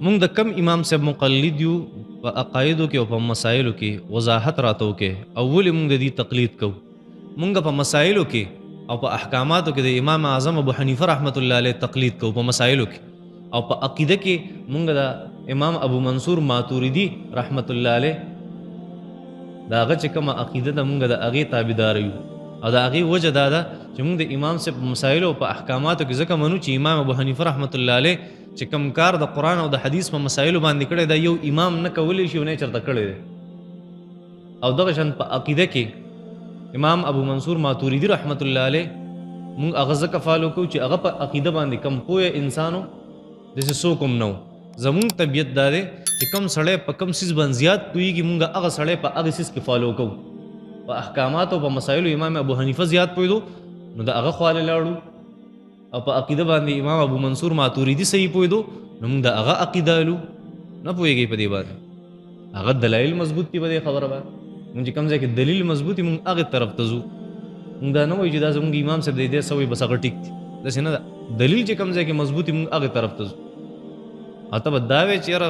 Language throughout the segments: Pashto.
مونږ د کم امام صاحب مقلد یو په عقایدو کې او په مسایلو کې وضاحت راتو کې اول مونږ د دې تقلید کوو. مونږ په مسایلو کې او په احکاماتو کې د امام اعظم ابو حنیفه رحمت الله علیه تقلید کوو په مسایلو کې، او په عقیده کې مونږ د امام ابو منصور ماتوریدی رحمت الله علیه دا هغه چې کومه عقیده ده مونږ د هغې تابعدار یو، او د هغې وجه دا ده چې مونږ د امام صاحب په مسایلو او په احکاماتو کې ځکه منو چې امام ابو حنیفه رحمت الله علیه چې کوم کار د قرآن او د حدیث په مسایلو باندې کړی دا یو امام نه کولی شي او نه چېرته کړی دی. او دغه شان په عقیده کې امام ابو منصور ماتوریدی رحمت الله علیه مونږ هغه ځکه فالو کوو چې هغه په عقیده باندې کم پوهه انسانو داسې څوک هم نه و. زمونږ طبیعت دا دی چې کم سړی په کم څیز باندې زیات پوهېږي مونږ هغه سړی په هغه څیز کې فالو کوو. په احکاماتو او په مسایلو امام ابو حنیفه زیات پوهېدو نو د هغه خواله لاړو، او په عقیده باندې امام ابو منصور ماتوریدی صحیح پوهېدو نو مونږ د هغه عقیده الو. نه پوهېږئ په دې باندې هغه دلایل مضبوط دي په دې خبره باندې. مونږ چې کوم ځای کې دلیل مضبوط وي مونږ هغې طرف ته ځو. مونږ دا نه وایو چې دا زمونږ امام صاحب دی دې څه وایي بس هغه ټیک دي، داسې نه ده. دلیل چې کوم ځای کې مضبوط وي مونږ هغې طرف ته ځو. او ته به دا وایې چې یاره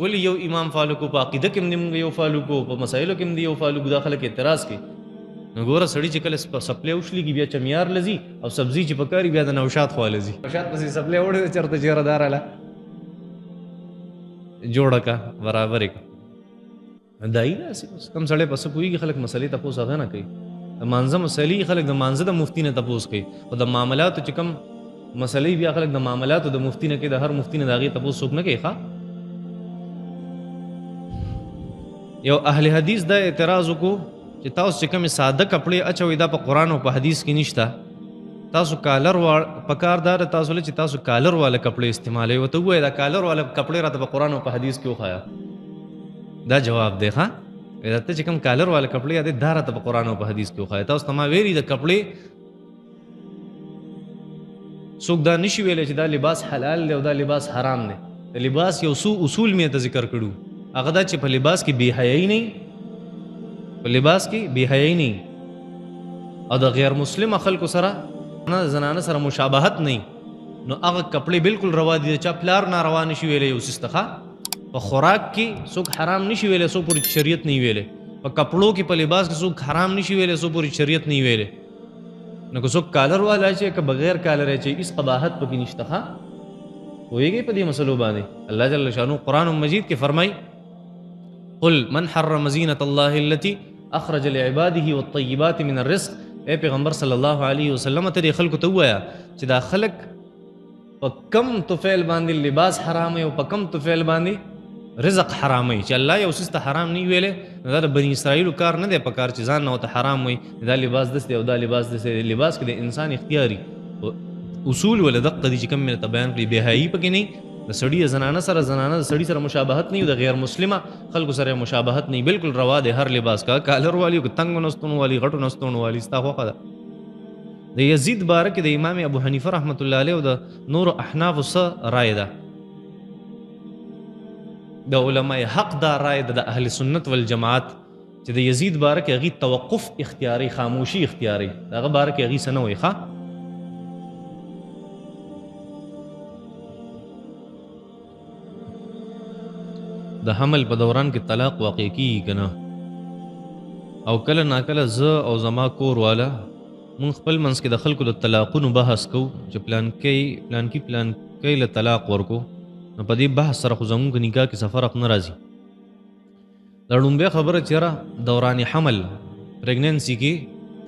ولې یو امام فالو کو، په عقیده کې هم مونږ یو فالو کو، په مسایلو کې هم یو فالو کو، دا خلک اعتراض کوي. نو ګوره سړي چې کله سپلی وشلېږي بیا چمیار لځي، او سبزي چې پکاري بیا د نوشاد خوا لځي. نوشاد پسې سپلی وړې ده چېرته چې یاره دا راله جوړه کا برابرې کا. دا یې داسې کم سړی په څه پوهېږي خلک مسلې تپوس هغه نه کوي. د مانځه مسلې خلک د مانځه د مفتي نه تپوس کوي، خو د معاملاتو چې کم مسلې بیا خلک د معاملاتو د مفتي نه کوي، د هر مفتي نه د هغې تپوس څوک نه کوي. ښه یو اهل حدیث دا اعتراض وکړو چې تاسو چې کومې ساده کپړې اچوئ دا په قرآن او په حدیث کې نشته، تاسو کالر پکار دا ده تاسو چې تاسو کالر والا کپړې استعمالوئ. ورته ووایه دا کالر والا کپړې راته په قرآن او په حدیث کې وښایه. دا جواب دی. ښه ته چې کوم کالر والا کپړې یادې دا راته په قرآن او په حدیث کې وښایه. تاسو ته ما ویلي د کپړې څوک دا نشي ویلی چې دا لباس حلال دی او دا لباس حرام دی. د لباس یو څو اصول مې ته ذکر کړو، هغه دا چې په لباس کې بې حیایي نه، په لباس کې بې حیایي نه، او د غیر مسلمه خلکو سره زنانه سره مشابهت نه، نو هغه کپړې بالکل روا دي. چا پلار ناروا نشي ویلی یو څیز ته. په خوراک کې څوک حرام نشي ویلی څو پورې شریعت نه ویلی، په کپړو کې په لباس کې څوک حرام نشي ویلی څو پورې شریعت نه ویلی. نو که څوک کالر والا چې که بغیر کالر چې هیڅ قباحت پکې نشته. پوهېږئ په دې مسلو باندې الله جل شانو قرآن مجید کې فرمایي قل من حرم زینة الله التي اخرج لعباده والطیبات من الرزق. اے پیغمبر صلی الله علیه وسلم ته دې خلکو ته ووایه چې دا خلک په کم طفیل باندې لباس حرام او په کم طفیل باندې رزق حرامي، چې الله یو څیز ته حرام نه ویلی نو دا د بني اسرائیلو کار نه دی په کار چې ځان نه ورته حرام وایي دا لباس داسې دی او دا لباس داسې دی. لباس کې د انسان اختیاري اصول ولا دقه دي چې کوم مې ته بیان کړي. بې حیایي پکې نه، د سړي زنانه سره زنانه د سړي سره مشابهت نه، د غیر مسلمه خلکو سره مشابهت نه، بالکل روا دی. هر لباس کا کالر والی او تنګ نستون والی غټو نستون والی ستا خوښه ده. د یزید باره کې د امام ابو حنیفه رحمت الله علیه او د نور احناف څه رایه ده؟ د علماء حق دا رائے د اهل سنت والجماعت چې د یزید باره کې هغې توقف اختیاري، خاموشي اختیاري، دغه باره کې هغې څه نه وایي. ښه د حمل په دوران کې طلاق واقع کیږي که نه، او کله ناکله زه او زما کور والا مونږ خپل منځ کې د خلکو د طلاقونو بحث کوو چې پلانکۍ له طلاق ورکو. نو په دې بحث سره خو زمونږ نکاح کې څه فرق نه راځي. دا لومبۍ خبره چې یاره دوران حمل پریګننسي کې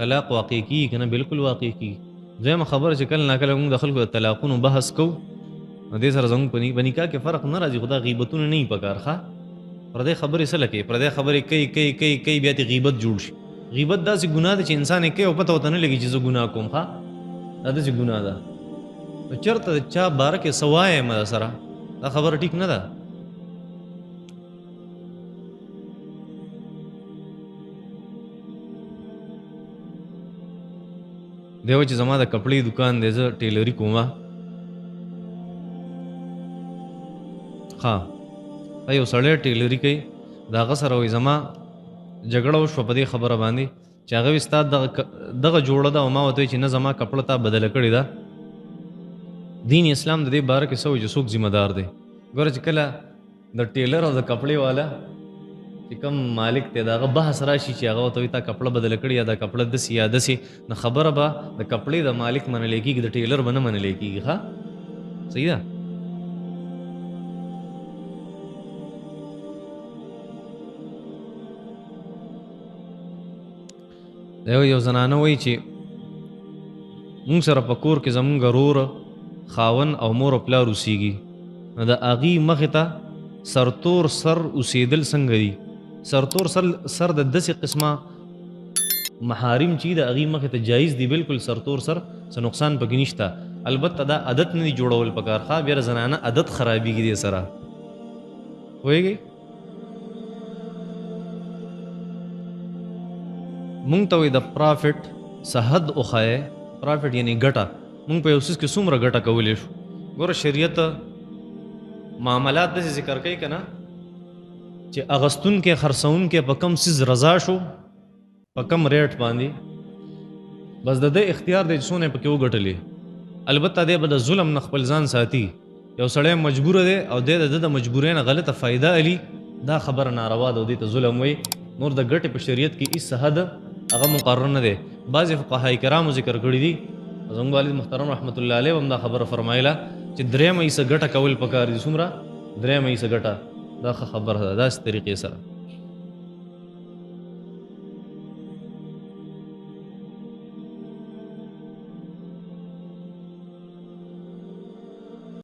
طلاق واقع کیږي که نه؟ بالکل واقع کیږي. دویمه خبره چې کله ناکله مونږ د خلکو د طلاقونو بحث کوو نو دې سره زمونږ په نکاح کې فرق نه راځي. خو دا غیبتونه نه وي پکار. ښه پردی خبرې څه لکې پردی خبرې کوي بیا دې غیبت جوړ شي. غیبت داسې ګناه ده چې انسان یې کوي او پته ورته نه لګي چې زه ګناه کوم. ښه دا داسې ګناه ده. نو چېرته د چا باره کې څه وایم سره دا خبره ټیک نه ده. دیو چې زما د کپړې دکان دی زه ټیلري کومه. ښه یو سړی ټیلري کوي د هغه سره وایي زما جګړه وشوه په دې خبره باندې چې هغه وایي ستا دغه جوړه ده او ما ورته وایي چې نه زما کپړه تا بدله کړې ده. دین اسلام د دې باره کې څه وایي چې څوک ذمه دار دی؟ ګوره چې کله د ټیلر او د کپړې والا چې کوم مالک دی د هغه بحث راشي چې هغه ورته وایي تا کپړه بدله کړې یا دا کپړه داسې یا داسې نو خبره به د کپړې د مالک منلی کېږي د ټیلر به نه منلی کېږي ښه صحیح ده یو زنانه وایي چې مونږ سره په کور کې زمونږ ورور خاون او مور او پلار اوسېږي نو د هغې مخې ته سرتور سر اوسېدل څنګه دي سرتور سر د داسې قسمه محارم چې د هغې مخې ته جایز دي بالکل سرتور سر څه نقصان پکې نشته البته دا عادت نه دي جوړول پکار ښه بیا زنانه عادت خرابېږي دې سره پوهېږئ مونږ ته وایي د پرافټ صحت وښایه پرافټ یعنی ګټه مونږ په یو څیز کې څومره ګټه کولی شو ګوره شریعت معاملات داسې ذکر کوي که نه چې اغستونکې خرڅونکې په کم څیز رضا شو په کم ریټ باندې بس د ده اختیار دی چې څونه یې پکې وګټلې البته دی به د ظلم نه خپل ځان ساتي یو سړی مجبوره دی او دی د ده د مجبورۍ نه غلطه فایده علي دا خبره ناروا ده او دې ته ظلم وایي نور د ګټې په شریعت کې هېڅ حد هغه مقرر نه دی بعضې فقهای کرامو ذکر کړي دي زموږ والد محترم رحمت الله علیه هم دا خبره فرمایله چې درېیمه حصه ګټه کول پکار دي څومره درېیمه حصه ګټه دا ښه خبره ده داسې طریقې سره